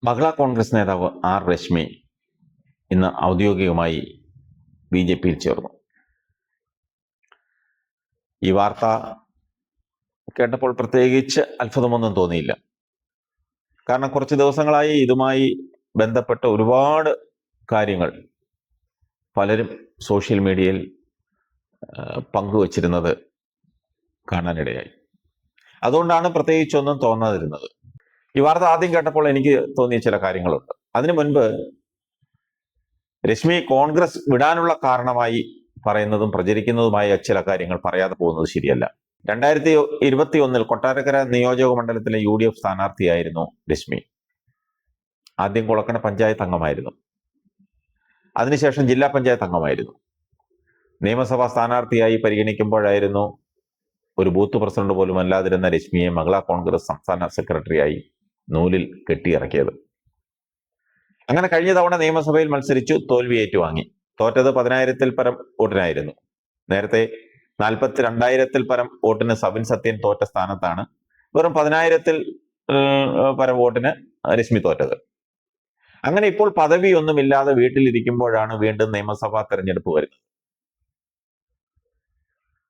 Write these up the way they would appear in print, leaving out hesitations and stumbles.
മഹിളാ കോൺഗ്രസ് നേതാവ് ആർ രശ്മി ഇന്ന് ഔദ്യോഗികമായി ബി.ജെ.പിയിൽ ചേർന്നു. ഈ വാർത്ത കേട്ടപ്പോൾ പ്രത്യേകിച്ച് അത്ഭുതമൊന്നും തോന്നിയില്ല. കാരണം കുറച്ച് ദിവസങ്ങളായി ഇതുമായി ബന്ധപ്പെട്ട ഒരുപാട് കാര്യങ്ങൾ പലരും സോഷ്യൽ മീഡിയയിൽ പങ്കുവച്ചിരുന്നത് കാണാനിടയായി. അതുകൊണ്ടാണ് പ്രത്യേകിച്ചൊന്നും തോന്നാതിരുന്നത്. ഈ വാർത്ത ആദ്യം കേട്ടപ്പോൾ എനിക്ക് തോന്നിയ ചില കാര്യങ്ങളുണ്ട്. അതിനു മുൻപ് രശ്മി കോൺഗ്രസ് വിടാനുള്ള കാരണമായി പറയുന്നതും പ്രചരിക്കുന്നതുമായ ചില കാര്യങ്ങൾ പറയാതെ പോകുന്നത് ശരിയല്ല. 2021 കൊട്ടാരക്കര നിയോജക മണ്ഡലത്തിലെ UDF സ്ഥാനാർത്ഥിയായിരുന്നു രശ്മി. ആദ്യം കുളക്കട പഞ്ചായത്ത് അംഗമായിരുന്നു, അതിനുശേഷം ജില്ലാ പഞ്ചായത്ത് അംഗമായിരുന്നു. നിയമസഭാ സ്ഥാനാർത്ഥിയായി പരിഗണിക്കുമ്പോഴായിരുന്നു ഒരു ബൂത്ത് പ്രസിഡന്റ് പോലും അല്ലാതിരുന്ന രശ്മിയെ മഹിളാ കോൺഗ്രസ് സംസ്ഥാന സെക്രട്ടറിയായി നൂലിൽ കെട്ടിയിറക്കിയത്. അങ്ങനെ കഴിഞ്ഞ തവണ നിയമസഭയിൽ മത്സരിച്ചു, തോൽവി ഏറ്റുവാങ്ങി. തോറ്റത് 10,000-ൽ പരം വോട്ടിനായിരുന്നു. നേരത്തെ 42,000-ൽ പരം വോട്ടിന് സബിൻ സത്യൻ തോറ്റ സ്ഥാനത്താണ് വെറും 10,000-ൽ പരം വോട്ടിന് രശ്മി തോറ്റത്. അങ്ങനെ ഇപ്പോൾ പദവിയൊന്നുമില്ലാതെ വീട്ടിലിരിക്കുമ്പോഴാണ് വീണ്ടും നിയമസഭാ തെരഞ്ഞെടുപ്പ് വരുന്നത്.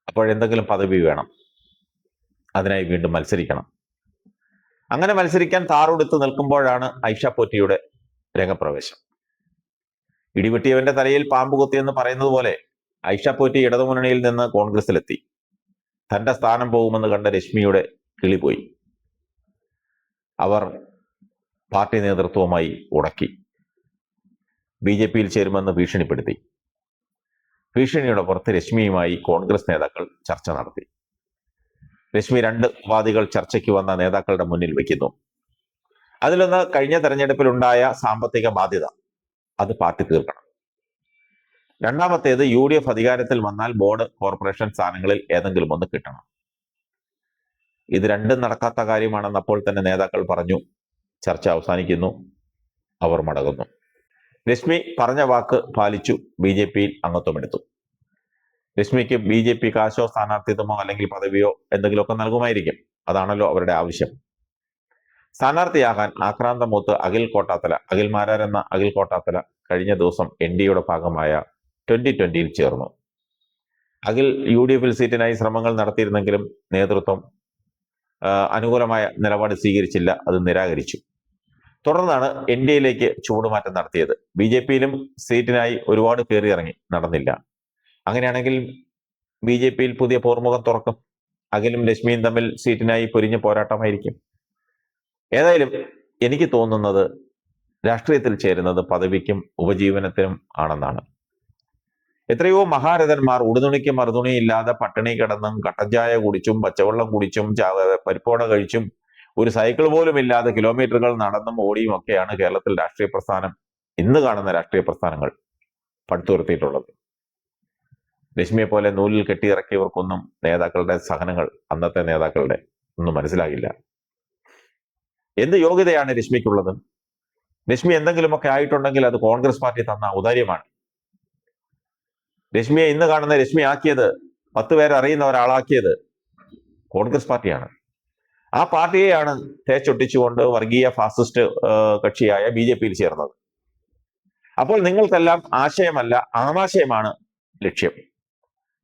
അപ്പോഴെന്തെങ്കിലും പദവി വേണം, അതിനായി വീണ്ടും മത്സരിക്കണം. അങ്ങനെ മത്സരിക്കാൻ താറുടുത്ത് നിൽക്കുമ്പോഴാണ് ഐഷ പോറ്റിയുടെ രംഗപ്രവേശം. ഇടിവെട്ടിയവന്റെ തലയിൽ പാമ്പ് കുത്തിയെന്ന് പറയുന്നത് പോലെ ഐഷ പോറ്റി ഇടതുമുന്നണിയിൽ നിന്ന് കോൺഗ്രസിലെത്തി. തന്റെ സ്ഥാനം പോകുമെന്ന് കണ്ട രശ്മിയുടെ കിളി പോയി. അവർ പാർട്ടി നേതൃത്വവുമായി ഉടക്കി. ബി.ജെ.പിയിൽ ചേരുമെന്ന് ഭീഷണിപ്പെടുത്തി. ഭീഷണിയുടെ പുറത്ത് രശ്മിയുമായി കോൺഗ്രസ് നേതാക്കൾ ചർച്ച നടത്തി. രശ്മി 2 ഉപാധികൾ ചർച്ചയ്ക്ക് വന്ന നേതാക്കളുടെ മുന്നിൽ വയ്ക്കുന്നു. അതിലൊന്ന് കഴിഞ്ഞ തെരഞ്ഞെടുപ്പിലുണ്ടായ സാമ്പത്തിക ബാധ്യത, അത് പാർട്ടി തീർക്കണം. രണ്ടാമത്തേത് UDF അധികാരത്തിൽ വന്നാൽ ബോർഡ് കോർപ്പറേഷൻ സ്ഥാനങ്ങളിൽ ഏതെങ്കിലും ഒന്ന് കിട്ടണം. ഇത് രണ്ടും നടക്കാത്ത കാര്യമാണെന്ന് അപ്പോൾ തന്നെ നേതാക്കൾ പറഞ്ഞു. ചർച്ച അവസാനിക്കുന്നു, അവർ മടങ്ങുന്നു. രശ്മി പറഞ്ഞ വാക്ക് പാലിച്ചു, ബി.ജെ.പിയിൽ അംഗത്വമെടുത്തു. രശ്മിക്ക് ബി.ജെ.പി കാശോ സ്ഥാനാർത്ഥിത്വമോ അല്ലെങ്കിൽ പദവിയോ എന്തെങ്കിലുമൊക്കെ നൽകുമായിരിക്കും. അതാണല്ലോ അവരുടെ ആവശ്യം. സ്ഥാനാർത്ഥിയാകാൻ ആക്രാന്തമൂത്ത് അഖിൽ മാരാർ എന്ന അഖിൽ കോട്ടാത്തല കഴിഞ്ഞ ദിവസം NDAയുടെ ഭാഗമായ 2020-ൽ ചേർന്നു. അഖിൽ UDFൽ സീറ്റിനായി ശ്രമങ്ങൾ നടത്തിയിരുന്നെങ്കിലും നേതൃത്വം അനുകൂലമായ നിലപാട് സ്വീകരിച്ചില്ല, അത് നിരാകരിച്ചു. തുടർന്നാണ് NDAയിലേക്ക് ചുവടുമാറ്റം നടത്തിയത്. ബി.ജെ.പിയിലും സീറ്റിനായി ഒരുപാട് കയറിയിറങ്ങി, നടന്നില്ല. അങ്ങനെയാണെങ്കിൽ ബി.ജെ.പിയിൽ പുതിയ പോർമുഖം തുറക്കും. അഖിലും രശ്മിയും തമ്മിൽ സീറ്റിനായി പൊരിഞ്ഞ പോരാട്ടമായിരിക്കും. ഏതായാലും എനിക്ക് തോന്നുന്നത് രാഷ്ട്രീയത്തിൽ ചേരുന്നത് പദവിക്കും ഉപജീവനത്തിനും ആണെന്നാണ്. എത്രയോ മഹാരഥന്മാർ ഉടുതുണിക്ക് മറുതുണിയില്ലാതെ പട്ടിണി കിടന്നും കട്ടൻചായ കുടിച്ചും പച്ചവെള്ളം കുടിച്ചും പരിപ്പോട കഴിച്ചും ഒരു സൈക്കിൾ പോലും ഇല്ലാതെ കിലോമീറ്ററുകൾ നടന്നും ഓടിയും ഒക്കെയാണ് കേരളത്തിൽ രാഷ്ട്രീയ പ്രസ്ഥാനം, ഇന്ന് കാണുന്ന രാഷ്ട്രീയ പ്രസ്ഥാനങ്ങൾ പടുത്തുയർത്തിയിട്ടുള്ളത്. രശ്മിയെ പോലെ നൂലിൽ കെട്ടിയിറക്കിയവർക്കൊന്നും നേതാക്കളുടെ സഹനങ്ങൾ, അന്നത്തെ നേതാക്കളുടെ ഒന്നും മനസ്സിലാകില്ല. എന്ത് യോഗ്യതയാണ് രശ്മിക്കുള്ളത്? രശ്മി എന്തെങ്കിലുമൊക്കെ ആയിട്ടുണ്ടെങ്കിൽ അത് കോൺഗ്രസ് പാർട്ടി തന്ന ഔദാര്യമാണ്. രശ്മിയെ ഇന്ന് കാണുന്ന രശ്മി ആക്കിയത്, 10 പേരെ അറിയുന്ന ഒരാളാക്കിയത് കോൺഗ്രസ് പാർട്ടിയാണ്. ആ പാർട്ടിയെയാണ് തേച്ചൊട്ടിച്ചുകൊണ്ട് വർഗീയ ഫാസിസ്റ്റ് കക്ഷിയായ ബി.ജെ.പിയിൽ ചേർന്നത്. അപ്പോൾ നിങ്ങൾക്കെല്ലാം ആശയമല്ല, ആമാശയമാണ് ലക്ഷ്യം.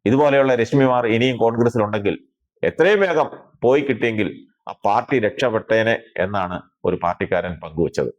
ഇതുപോലെയുള്ള രശ്മിമാർ ഇനിയും കോൺഗ്രസിലുണ്ടെങ്കിൽ എത്രയും വേഗം പോയി കിട്ടിയെങ്കിൽ ആ പാർട്ടി രക്ഷപ്പെട്ടേനെ എന്നാണ് ഒരു പാർട്ടിക്കാരൻ പങ്കുവച്ചത്.